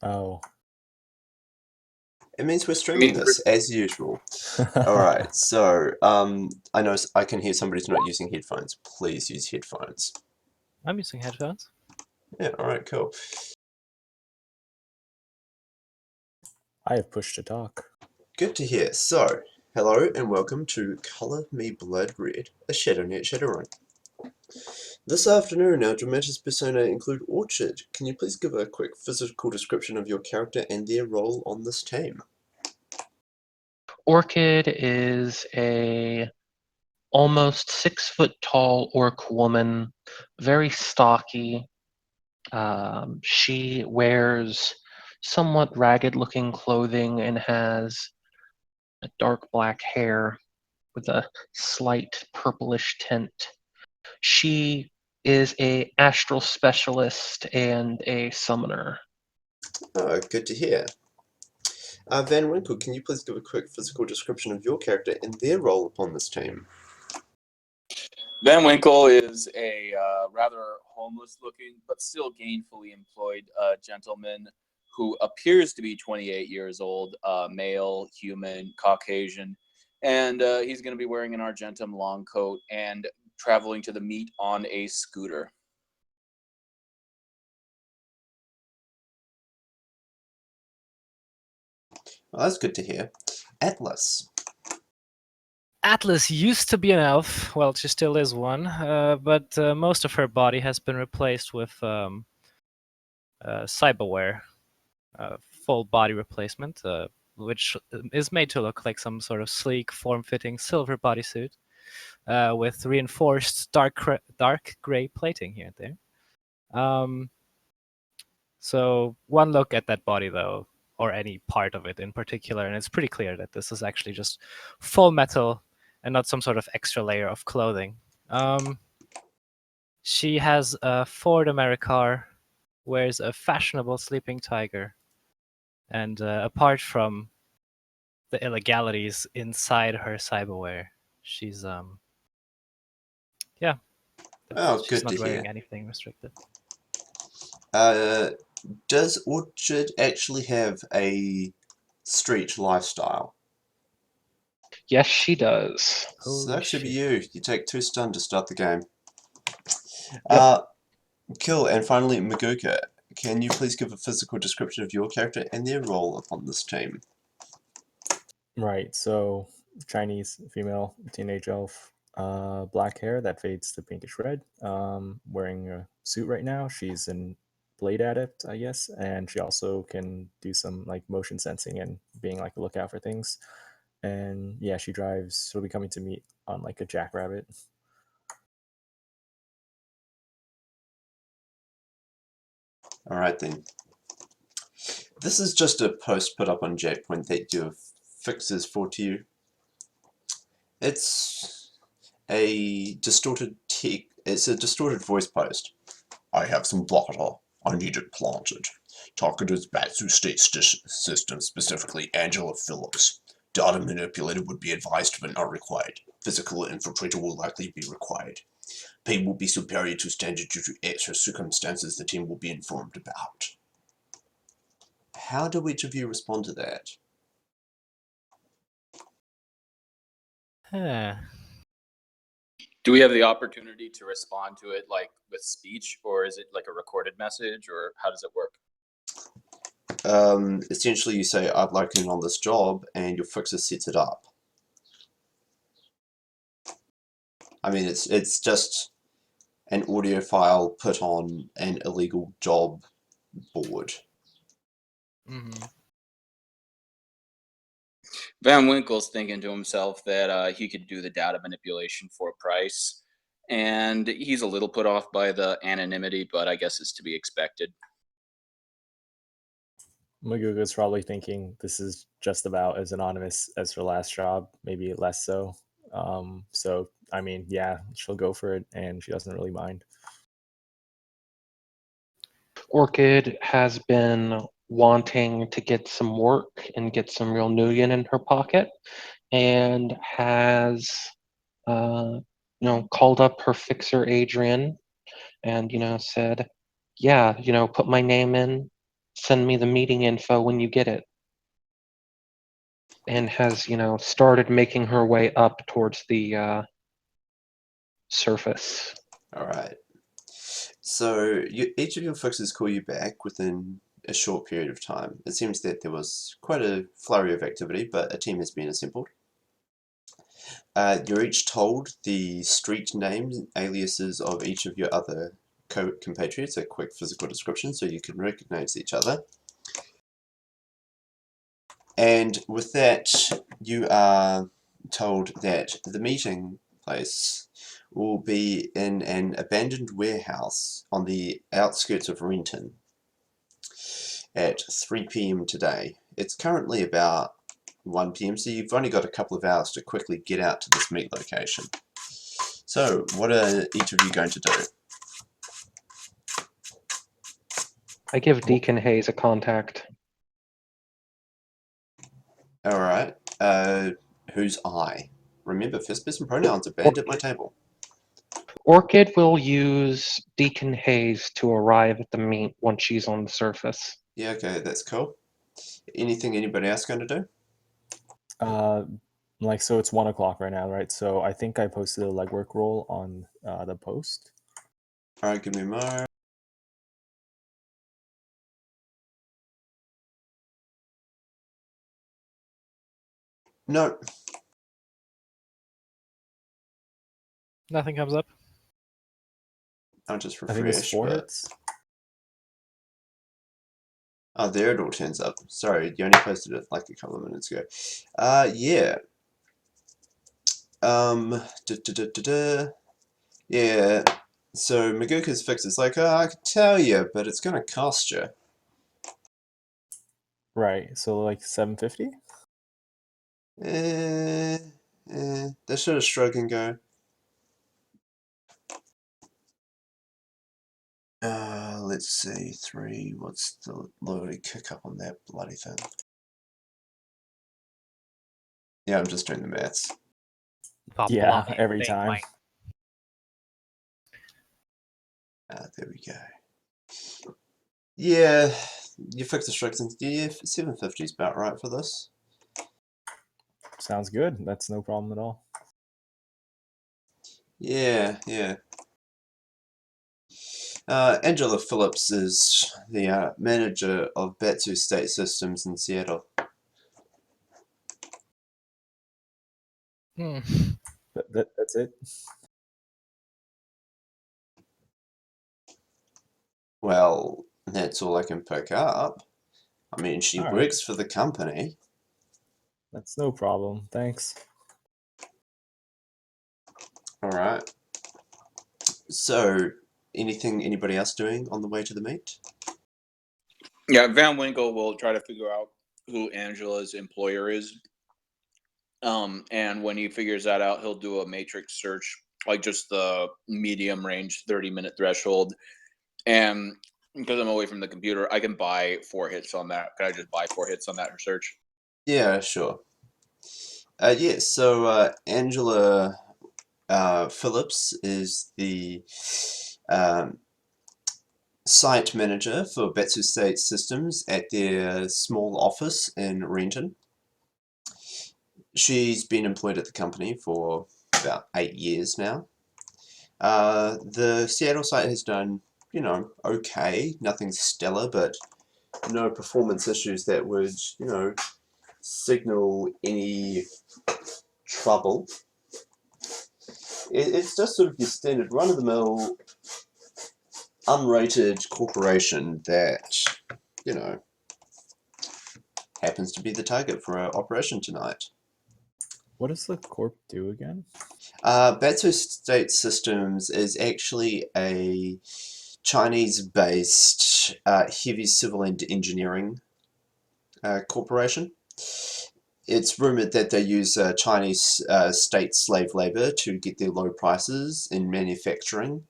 Oh. It means we're streaming this as usual. Alright, so I know I can hear somebody's not using headphones. Please use headphones. I'm using headphones. Yeah, alright, cool. I have pushed to talk. Good to hear. So, hello and welcome to Colour Me Blood Red, a Shadownet Shadowrun. This afternoon, our dramatis personae include Orchid. Can you please give a quick physical description of your character and their role on this team? Orchid is a almost 6 foot tall orc woman, very stocky. She wears somewhat ragged looking clothing and has a dark black hair with a slight purplish tint. She is a astral specialist and a summoner. Oh, good to hear. Van Winkle, can you please give a quick physical description of your character and their role upon this team? Van Winkle is a rather homeless-looking, but still gainfully employed gentleman who appears to be 28 years old, male, human, Caucasian, and he's going to be wearing an Argentum long coat and traveling to the meet on a scooter. Well, that's good to hear. Atlas. Atlas used to be an elf. Well, she still is one, but most of her body has been replaced with cyberware, full body replacement, which is made to look like some sort of sleek, form-fitting silver bodysuit with reinforced dark gray plating here and there. So one look at that body, though, or any part of it in particular, and it's pretty clear that this is actually just full metal and not some sort of extra layer of clothing. She has a Ford Americar, wears a fashionable sleeping tiger, and apart from the illegalities inside her cyberware, she's yeah, Oh, she's good not to wearing hear. anything restricted. Does Orchid actually have a street lifestyle? Yes, she does. So Holy that should be shit. you. You take 2 stun to start the game. Yep. Cool. And finally, Maguka, can you please give a physical description of your character and their role upon this team? Right, so Chinese female teenage elf, black hair that fades to pinkish red, wearing a suit right now. She's an blade adept, I guess, and she also can do some like motion sensing and being like a lookout for things. And yeah, she'll be coming to meet on like a jackrabbit. Alright then. This is just a post put up on Jackpoint that your fixes for to you. It's a distorted voice post. I have some butter. I need it planted. Targeted Batsu State Systems, specifically Angela Phillips. Data manipulator would be advised but not required. Physical infiltrator will likely be required. Pay will be superior to standard due to extra circumstances the team will be informed about. How do each of you respond to that? Huh. Do we have the opportunity to respond to it like with speech, or is it like a recorded message, or how does it work? Essentially you say, I'd like in on this job, and your fixer sets it up. I mean, it's just an audio file put on an illegal job board. Mm-hmm. Van Winkle's thinking to himself that he could do the data manipulation for a price, and he's a little put off by the anonymity, but I guess it's to be expected. Maguga's probably thinking this is just about as anonymous as her last job, maybe less so. So, I mean, yeah, she'll go for it, and she doesn't really mind. Orchid has been wanting to get some work and get some real nougat in her pocket, and has, called up her fixer Adrian, and said, "Yeah, put my name in. Send me the meeting info when you get it. And has, started making her way up towards the surface. All right. So each of your fixers call you back within a short period of time. It seems that there was quite a flurry of activity, but a team has been assembled. You're each told the street names and aliases of each of your other compatriots, a quick physical description so you can recognize each other. And with that, you are told that the meeting place will be in an abandoned warehouse on the outskirts of Renton at 3 p.m. today. It's currently about 1 p.m, so you've only got a couple of hours to quickly get out to this meet location. So, what are each of you going to do? I give Deacon Hayes a contact. Alright, who's I? Remember, first person pronouns are banned at my table. Orchid will use Deacon Hayes to arrive at the meet once she's on the surface. Yeah, okay, that's cool. Anything anybody else going to do? So it's 1 o'clock right now, right? So I think I posted a legwork roll on the post. Alright, give me a mo. No. Nothing comes up. I'll just I think it's refresh, 4 but... hits. Oh, there it all turns up. Sorry, you only posted it like a couple of minutes ago. Yeah. Yeah. So Maguka's fix is like, I could tell you, but it's gonna cost you. Right. So like 750? They should have shrug and go. Let's see, 3. What's the loaded kick up on that bloody thing? Yeah, I'm just doing the maths. Yeah, every time. There we go. Yeah, you fix the strikes and yeah, 750 is about right for this. Sounds good. That's no problem at all. Yeah. Angela Phillips is the manager of Batsu State Systems in Seattle. That's it? Well, that's all I can pick up. I mean, she All right. works for the company. That's no problem. Thanks. Alright. So, anybody else doing on the way to the meet? Yeah, Van Winkle will try to figure out who Angela's employer is. And when he figures that out, he'll do a matrix search, like just the medium range 30-minute threshold. And because I'm away from the computer, I can buy 4 hits on that. Can I just buy 4 hits on that research? Yeah, sure. So Angela Phillips is the site manager for Batsu State Systems at their small office in Renton. She's been employed at the company for about 8 years now. The Seattle site has done, okay, nothing stellar, but no performance issues that would, signal any trouble. It's just sort of your standard run-of-the-mill, unrated corporation that, happens to be the target for our operation tonight. What does the corp do again? Batsu State Systems is actually a Chinese-based heavy civil engineering corporation. It's rumored that they use Chinese state slave labor to get their low prices in manufacturing,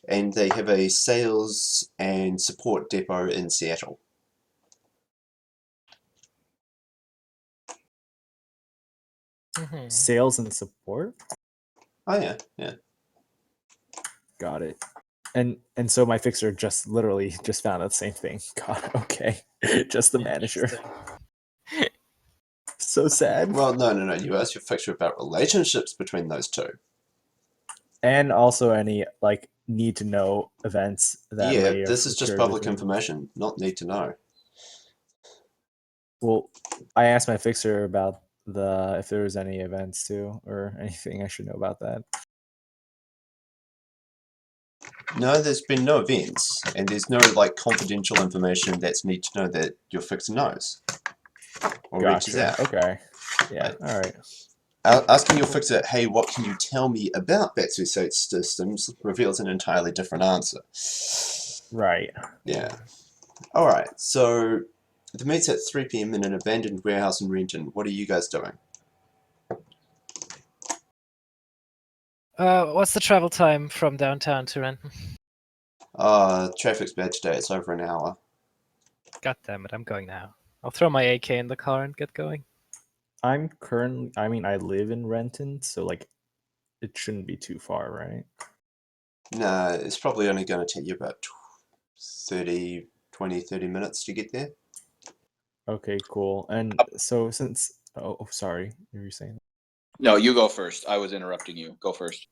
and they have a sales and support depot in Seattle. Sales and support? Oh yeah. Got it. And so my fixer just literally just found out the same thing. God, okay. Just the manager. Interesting. So sad. Well, no. You asked your fixer about relationships between those two. And also any like need to know events that Yeah, may have this is just occurred public between. information, not need to know. Well, I asked my fixer about if there was any events too or anything I should know about that. No, there's been no events, and there's no like confidential information that's need to know that your fixer knows or reaches Gotcha. out. Okay. Yeah. Like, All right. asking your fixer, "Hey, what can you tell me about Batsu State Systems?" reveals an entirely different answer. Right. Yeah. All right. So the meet's at 3 p.m. in an abandoned warehouse in Renton. What are you guys doing? What's the travel time from downtown to Renton? Traffic's bad today. It's over an hour. God damn it, I'm going now. I'll throw my AK in the car and get going. I live in Renton, so like it shouldn't be too far, right? Nah, it's probably only going to take you about 30 minutes to get there. Okay, cool. And so since sorry, you were saying. No, you go first. I was interrupting you. Go first.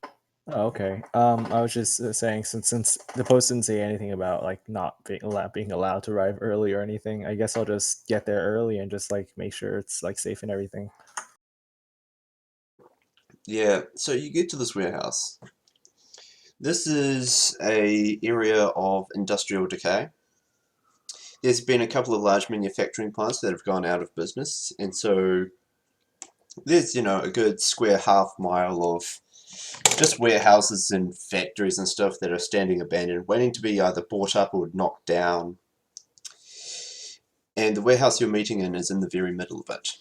Oh, okay. I was just saying since the post didn't say anything about like not being allowed to arrive early or anything, I guess I'll just get there early and just like make sure it's like safe and everything. Yeah, so you get to this warehouse. This is a area of industrial decay. There's been a couple of large manufacturing plants that have gone out of business, and so there's, a good square half mile of just warehouses and factories and stuff that are standing abandoned, waiting to be either bought up or knocked down. And the warehouse you're meeting in is in the very middle of it.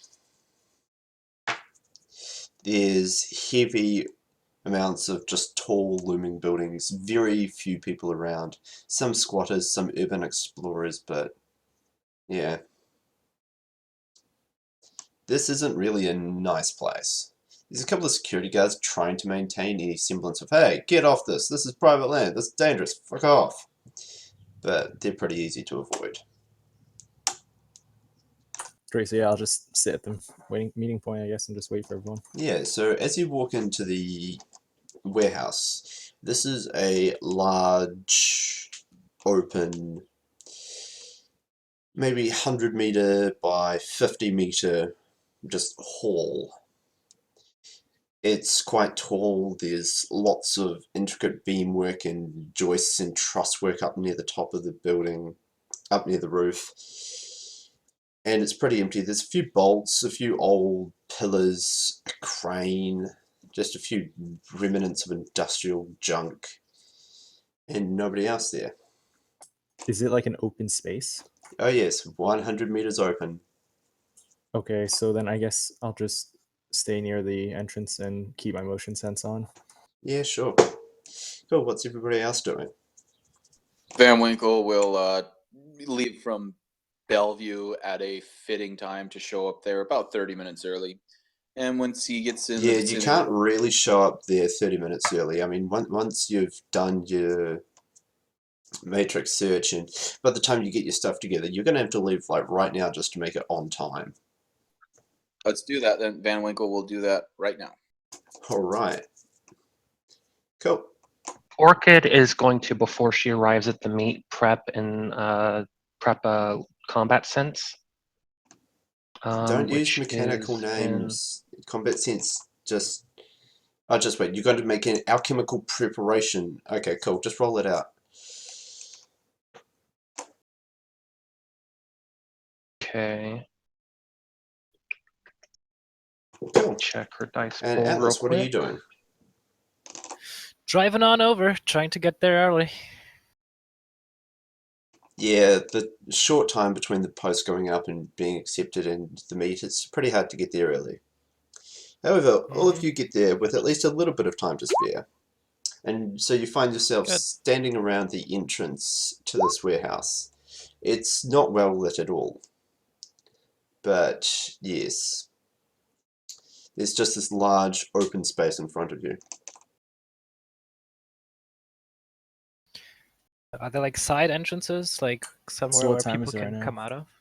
There's heavy amounts of just tall looming buildings, very few people around. Some squatters, some urban explorers, but yeah. This isn't really a nice place. There's a couple of security guards trying to maintain any semblance of, hey, get off this is private land, this is dangerous, fuck off. But they're pretty easy to avoid. Great, so yeah, I'll just sit at the meeting point, I guess, and just wait for everyone. Yeah, so as you walk into the warehouse, this is a large, open, maybe 100-meter by 50-meter just hall. It's quite tall. There's lots of intricate beamwork and joists and truss work up near the top of the building, up near the roof. And it's pretty empty. There's a few bolts, a few old pillars, a crane, just a few remnants of industrial junk, and nobody else there. Is it like an open space? Oh yes, 100 meters open. Okay, so then I guess I'll just stay near the entrance and keep my motion sense on. Yeah, sure. Cool, what's everybody else doing? Van Winkle will leave from Bellevue at a fitting time to show up there about 30 minutes early. And once he gets in, Yeah, you can't really show up there 30 minutes early. I mean, once you've done your matrix search, and by the time you get your stuff together, you're going to have to leave like right now just to make it on time. Let's do that then. Van Winkle will do that right now. All right. Cool. Orchid is going to, before she arrives at the meet, prep a combat sense. Don't use which mechanical is names. Combat sense just... Oh, just wait. You're going to make an alchemical preparation. Okay, cool. Just roll it out. Okay. Cool. Check her dice And pool Atlas, real what are you quick. doing? Driving on over, trying to get there early. Yeah, the short time between the post going up and being accepted and the meet, it's pretty hard to get there early. However, all of you get there with at least a little bit of time to spare. And so you find yourself Good. standing around the entrance to this warehouse. It's not well lit at all. But yes, there's just this large open space in front of you. Are there like side entrances, like somewhere what where time people is it right can now? come out of?